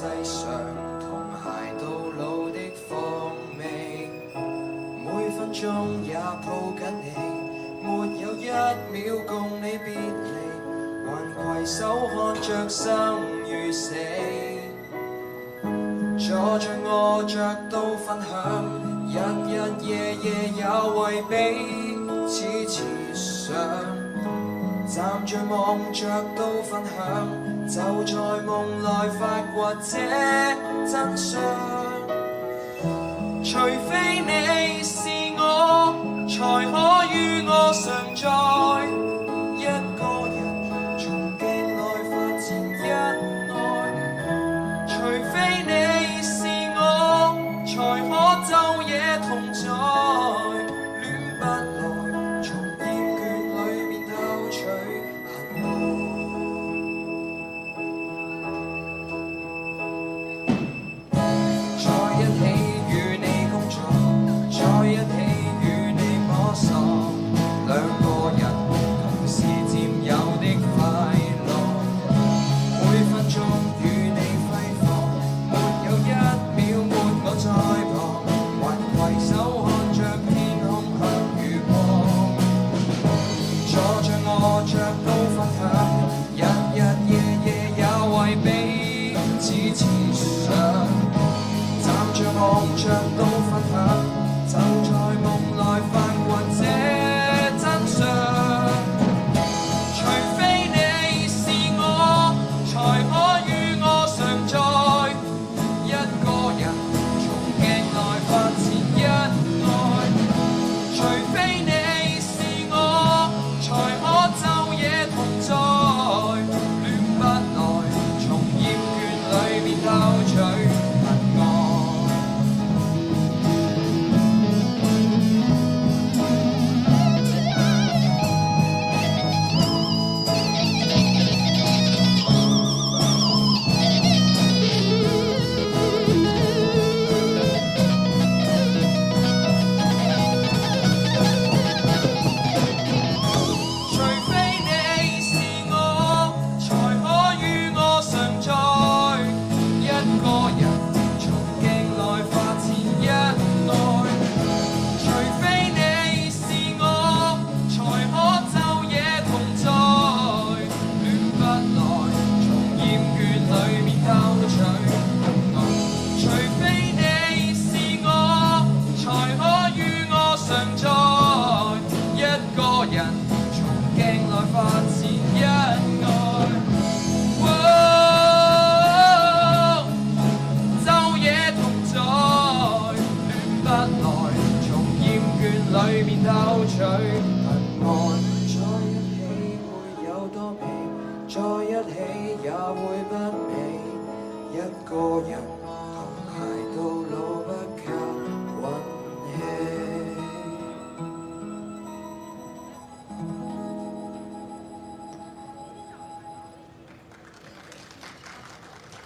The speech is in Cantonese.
世上同偕到老的風味，每分鐘也抱緊你，沒有一秒共你別離，還攜手看着生與死，坐着臥着都分享，日日夜夜也為彼此設想，站着望着都分享，就在夢內發掘這真相。除非你是我，才可與我常在，一個人從鏡內發展恩愛。除非你是我，才可晝夜同在，戀不來，從厭倦裏面偷取恨愛。在一起與你工作，在一起與你摸索，兩個人同時佔有的快樂，每分鐘與你揮霍，沒有一秒沒我在旁，還攜手看着天空向月光，坐着臥着都分享，日日夜夜也為彼此設想，站着望着都分享，就在夢內發掘這真相。除非你是我，才可與我常在，一個人從鏡內發展恩愛。除非你是我，才可晝夜同在，戀不來，從厭倦裏面偷取恨愛。除非你是我，才可與我常在，一個人從鏡內發展恩愛。除非你是我，才可晝夜同在，戀不來，從厭倦裏面偷取恨愛。除非你是我，才可與我常在，一個人從鏡內發展恩愛。晝夜同在，戀不來，從厭倦裏面偷取恨愛。在一起沒有多美，在一起也會不美，一個人